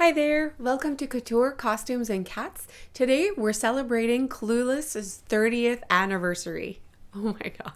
Hi there, welcome to Couture Costumes and Cats. Today we're celebrating Clueless' 30th anniversary. Oh my gosh.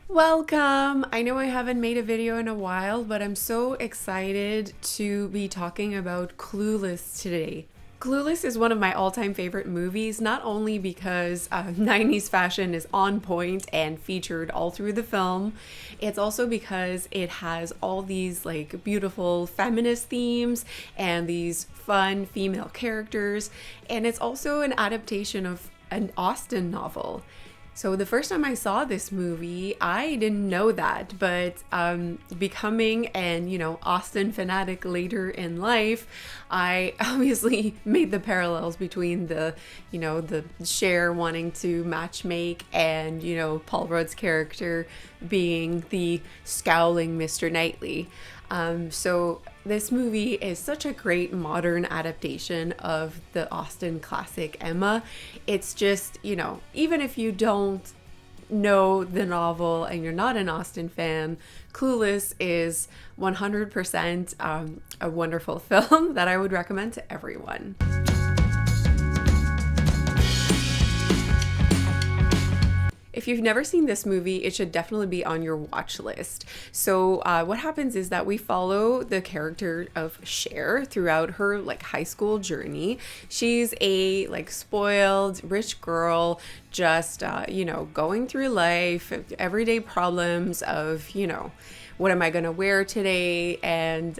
Welcome! I know I haven't made a video in a while, but I'm so excited to be talking about Clueless today. Clueless is one of my all-time favorite movies, not only because 90s fashion is on point and featured all through the film, it's also because it has all these like beautiful feminist themes and these fun female characters, and it's also an adaptation of an Austen novel. So the first time I saw this movie, I didn't know that, but becoming an, Austen fanatic later in life, I obviously made the parallels between the Cher wanting to match make and, Paul Rudd's character being the scowling Mr. Knightley. So this movie is such a great modern adaptation of the Austen classic Emma. It's just, even if you don't know the novel and you're not an Austen fan, Clueless is 100% a wonderful film that I would recommend to everyone. If you've never seen this movie, it should definitely be on your watch list. So what happens is that we follow the character of Cher throughout her high school journey. She's a spoiled rich girl, just going through life, everyday problems of what am I going to wear today, and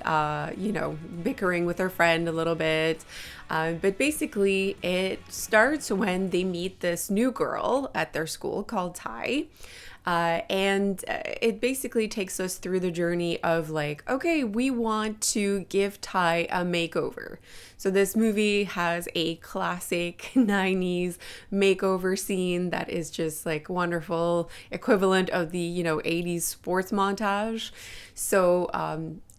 bickering with her friend a little bit. But basically, it starts when they meet this new girl at their school called Ty. And it basically takes us through the journey of okay, we want to give Ty a makeover. So this movie has a classic 90s makeover scene that is just wonderful, equivalent of the, 80s sports montage. So,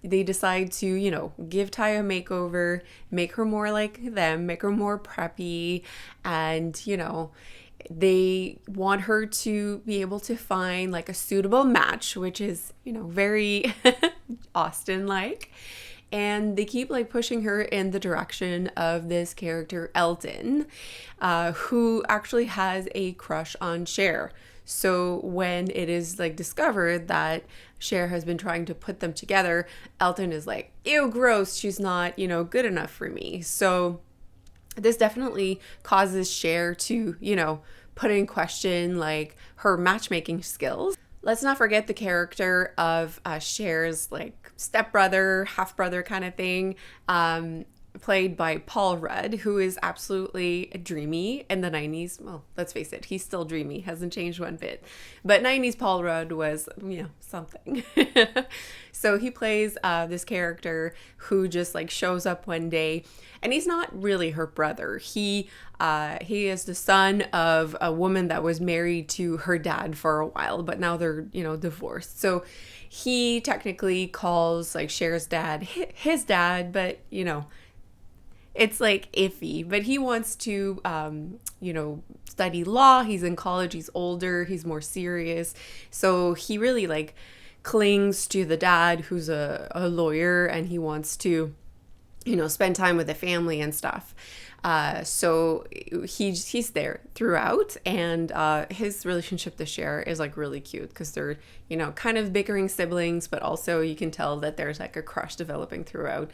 they decide to, give Ty a makeover, make her more like them, make her more preppy, and, they want her to be able to find a suitable match, which is, very Austen-like. And they keep pushing her in the direction of this character, Elton, who actually has a crush on Cher. So when it is discovered that Cher has been trying to put them together, Elton is ew, gross, she's not, good enough for me. So this definitely causes Cher to, put in question her matchmaking skills. Let's not forget the character of Cher's stepbrother, half-brother kind of thing, played by Paul Rudd, who is absolutely dreamy in the 90s. Well, let's face it, he's still dreamy, hasn't changed one bit. But 90s Paul Rudd was, something. So he plays this character who just shows up one day, and he's not really her brother. He is the son of a woman that was married to her dad for a while, but now they're, divorced. So he technically calls Cher's dad his dad, but it's iffy. But he wants to study law. He's in college, he's older, he's more serious. So he really clings to the dad, who's a lawyer, and he wants to spend time with the family and stuff. So he's there throughout, and his relationship to Cher is really cute because they're kind of bickering siblings, but also you can tell that there's a crush developing throughout.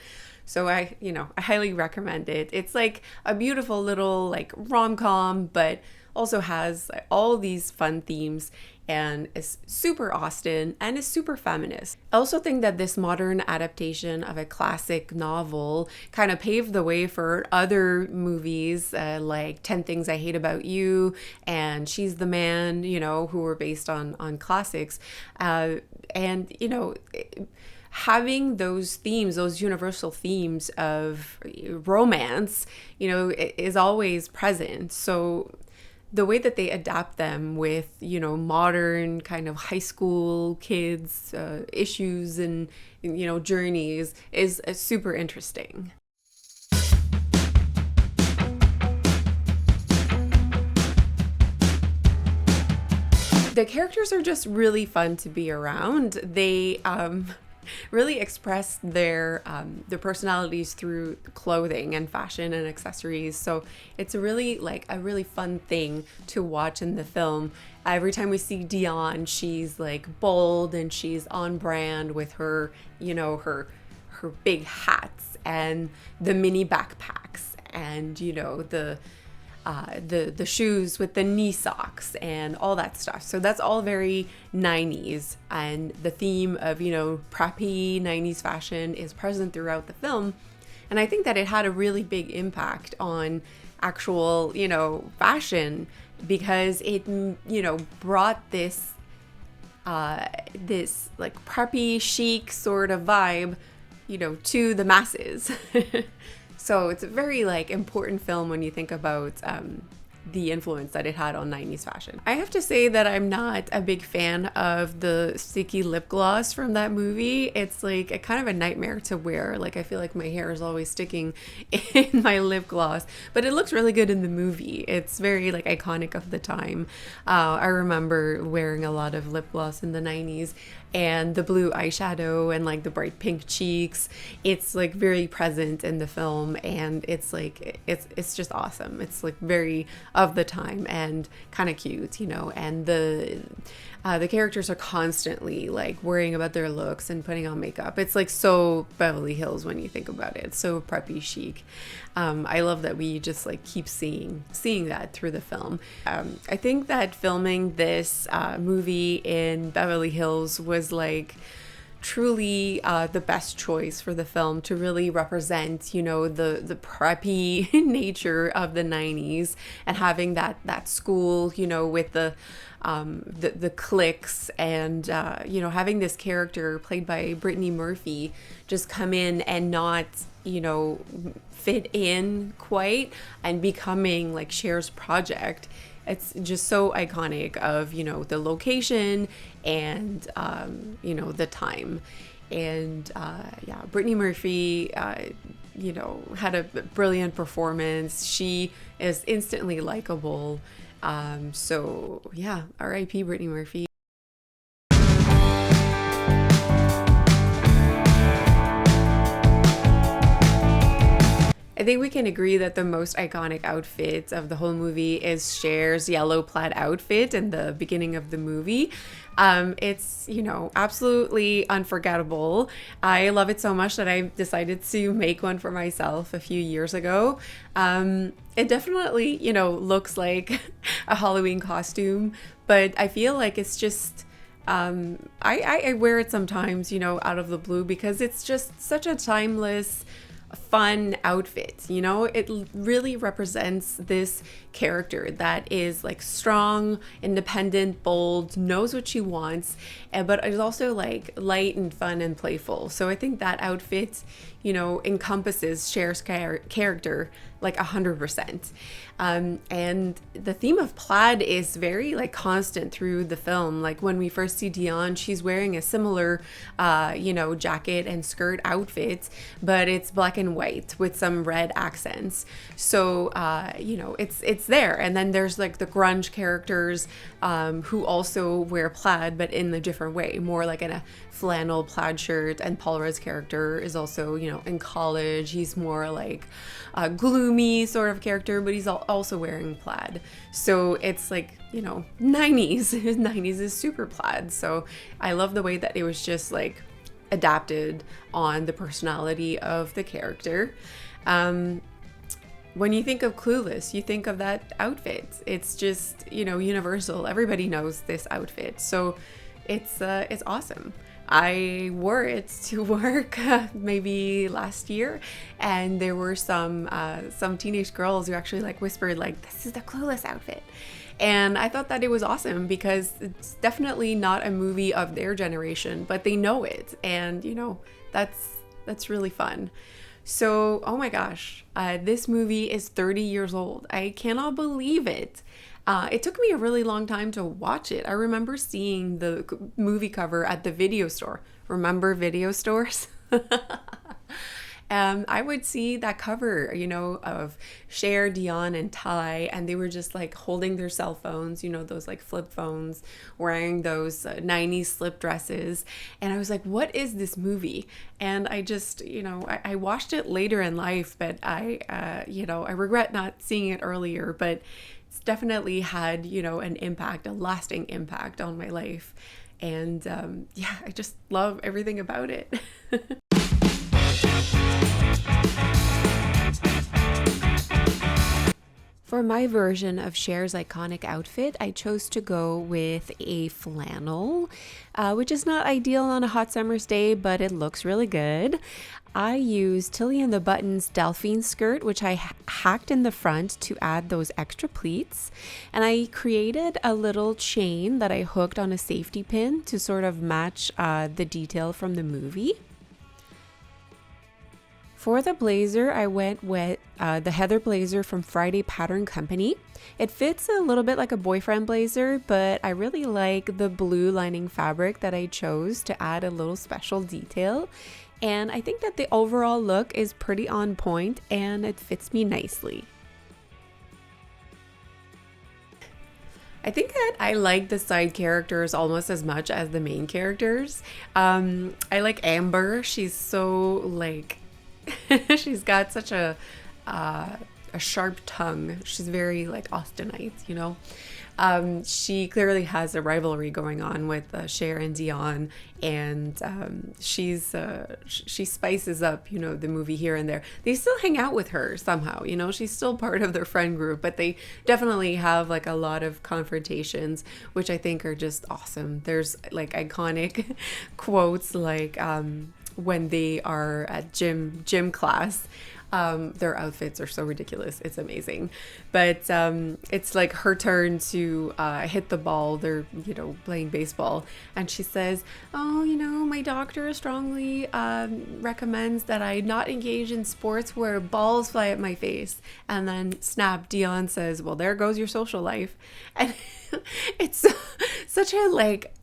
So I highly recommend it. It's a beautiful little rom-com, but also has all these fun themes and is super Austen and is super feminist. I also think that this modern adaptation of a classic novel kind of paved the way for other movies like 10 Things I Hate About You and She's the Man, who were based on classics. Having those themes, those universal themes of romance, is always present. So the way that they adapt them with, modern kind of high school kids' issues and, journeys is super interesting. the characters are just really fun to be around. They really express their personalities through clothing and fashion and accessories. So it's really like a really fun thing to watch in the film. Every time we see Dion, she's like bold and she's on brand with her, you know, her big hats and the mini backpacks and, you know, the shoes with the knee socks and all that stuff. So that's all very 90s, and the theme of, you know, preppy 90s fashion is present throughout the film. And I think that it had a really big impact on actual, you know, fashion, because it, you know, brought this like preppy chic sort of vibe, you know, to the masses. So it's a very like important film when you think about the influence that it had on 90s fashion. I have to say that I'm not a big fan of the sticky lip gloss from that movie. It's like a kind of a nightmare to wear. Like I feel like my hair is always sticking in my lip gloss, but it looks really good in the movie. It's very like iconic of the time. I remember wearing a lot of lip gloss in the 90s, and the blue eyeshadow and like the bright pink cheeks, it's like very present in the film, and it's like it's just awesome. It's like very of the time and kind of cute, you know. And the characters are constantly like worrying about their looks and putting on makeup. It's like so Beverly Hills when you think about it. So preppy chic. I love that we just like keep seeing that through the film. I think that filming this movie in Beverly Hills was like truly the best choice for the film to really represent, you know, the preppy nature of the 90s, and having that school, you know, with the cliques, and you know, having this character played by Brittany Murphy just come in and not, you know, fit in quite, and becoming like Cher's project. It's just so iconic of, you know, the location and, you know, the time. And yeah, Brittany Murphy, you know, had a brilliant performance. She is instantly likable. So yeah, R.I.P. Brittany Murphy. I think we can agree that the most iconic outfit of the whole movie is Cher's yellow plaid outfit in the beginning of the movie. It's, you know, absolutely unforgettable. I love it so much that I decided to make one for myself a few years ago. It definitely, you know, looks like a Halloween costume, but I feel like it's just... I wear it sometimes, you know, out of the blue, because it's just such a timeless, fun outfit. You know, it really represents this character that is like strong, independent, bold, knows what she wants, but is also like light and fun and playful. So I think that outfit, you know, encompasses Cher's character like 100%. And the theme of plaid is very like constant through the film. Like when we first see Dion, she's wearing a similar, you know, jacket and skirt outfit, but it's black and white with some red accents. So, you know, it's there. And then there's like the grunge characters who also wear plaid, but in a different way, more like in a flannel plaid shirt. And Paul Rudd's character is also, you know, in college. He's more like a gloomy sort of character, but he's also wearing plaid. So it's like, you know, 90s. 90s is super plaid. So I love the way that it was just like adapted on the personality of the character. When you think of Clueless, you think of that outfit. It's just, you know, universal. Everybody knows this outfit. So it's awesome. I wore it to work maybe last year, and there were some teenage girls who actually like whispered like, "This is the Clueless outfit." And I thought that it was awesome, because it's definitely not a movie of their generation, but they know it, and you know, that's really fun. So, oh my gosh, this movie is 30 years old. I cannot believe it. It took me a really long time to watch it. I remember seeing the movie cover at the video store. Remember video stores? I would see that cover, of Cher, Dion, and Ty, and they were just like holding their cell phones, those like flip phones, wearing those 90s slip dresses. And I was like, what is this movie? And I just, I watched it later in life, but I regret not seeing it earlier, but it's definitely had, an impact, a lasting impact on my life. And I just love everything about it. For my version of Cher's iconic outfit, I chose to go with a flannel, which is not ideal on a hot summer's day, but it looks really good. I used Tilly and the Buttons Delphine skirt, which I hacked in the front to add those extra pleats. And I created a little chain that I hooked on a safety pin to sort of match the detail from the movie. For the blazer, I went with the Heather blazer from Friday Pattern Company. It fits a little bit like a boyfriend blazer, but I really like the blue lining fabric that I chose to add a little special detail. And I think that the overall look is pretty on point and it fits me nicely. I think that I like the side characters almost as much as the main characters. I like Amber. She's so like, she's got such a sharp tongue. She's very like Austenite, She clearly has a rivalry going on with Cher and Dion, and she spices up, the movie here and there. They still hang out with her somehow, she's still part of their friend group, but they definitely have like a lot of confrontations, which I think are just awesome. There's like iconic quotes like when they are at gym class. Their outfits are so ridiculous. It's amazing. But it's like her turn to hit the ball. They're, playing baseball. And she says, oh, my doctor strongly recommends that I not engage in sports where balls fly at my face. And then snap, Dion says, well, there goes your social life. And it's such a like...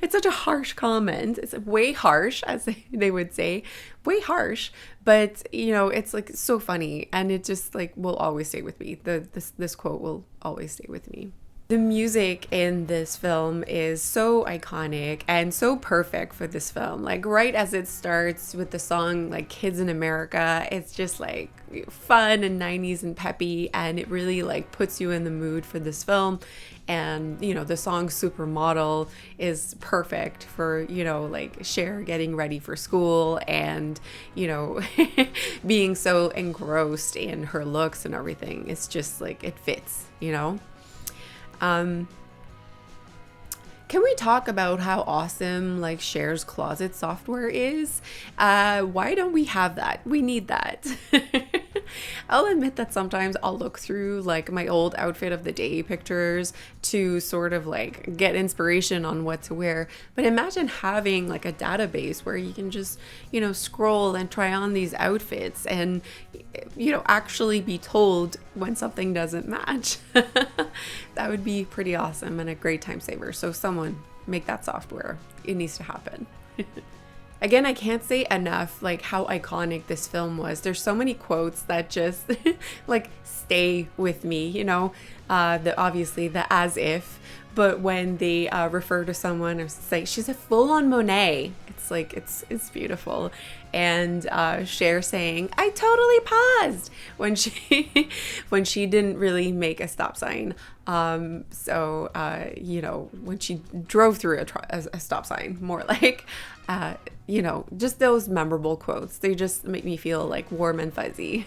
It's such a harsh comment. It's way harsh, as they would say, way harsh. But it's like so funny, and it just like will always stay with me. This quote will always stay with me. The music in this film is so iconic and so perfect for this film. Like right as it starts with the song like Kids in America, it's just like fun and 90s and peppy, and it really like puts you in the mood for this film. And the song Supermodel is perfect for like Cher getting ready for school and being so engrossed in her looks and everything. It's just like it fits. Can we talk about how awesome like Cher's closet software is? Why don't we have that? We need that. I'll admit that sometimes I'll look through like my old outfit of the day pictures to sort of like get inspiration on what to wear. But imagine having like a database where you can just, scroll and try on these outfits and, actually be told when something doesn't match. That would be pretty awesome and a great time saver. So someone make that software. It needs to happen. Again, I can't say enough like how iconic this film was. There's so many quotes that just like stay with me, obviously the as if, but when they refer to someone or say she's a full-on Monet, it's like it's beautiful. And Cher saying, I totally paused when she didn't really make a stop sign. When she drove through a stop sign, more like, just those memorable quotes. They just make me feel like warm and fuzzy.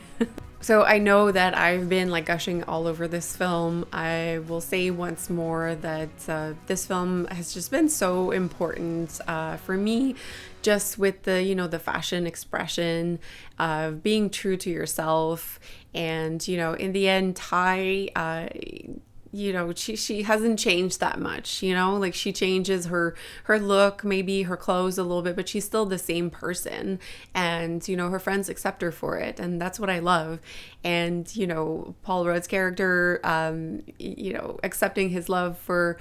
So I know that I've been like gushing all over this film. I will say once more that this film has just been so important for me, just with the fashion expression of being true to yourself. And, in the end, Ty, you know, she hasn't changed that much, you know, like she changes her look, maybe her clothes a little bit, but she's still the same person. And, you know, her friends accept her for it. And that's what I love. And, you know, Paul Rudd's character, you know, accepting his love for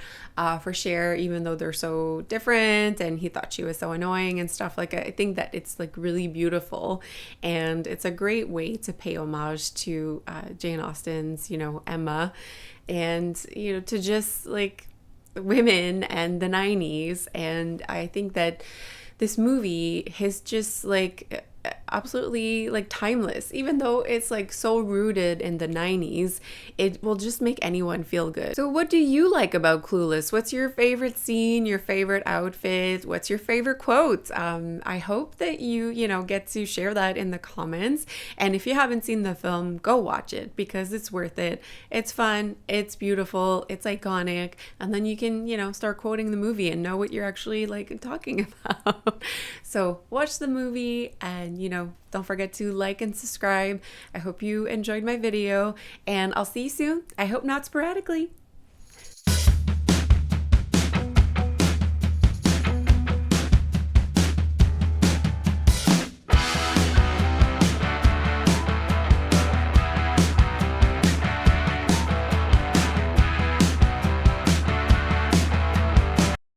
Cher, even though they're so different, and he thought she was so annoying and stuff. Like, I think that it's like really beautiful, and it's a great way to pay homage to Jane Austen's, you know, Emma, and, you know, to just like women and the 90s. And I think that this movie is just like absolutely like timeless. Even though it's like so rooted in the 90s, it will just make anyone feel good. So what do you like about Clueless? What's your favorite scene, your favorite outfit? What's your favorite quote? I hope that you know, get to share that in the comments. And if you haven't seen the film, go watch it, because it's worth it. It's fun, it's beautiful, it's iconic, and then you can, you know, start quoting the movie and know what you're actually like talking about. So watch the movie, and, you know, don't forget to like and subscribe. I hope you enjoyed my video, and I'll see you soon. I hope not sporadically.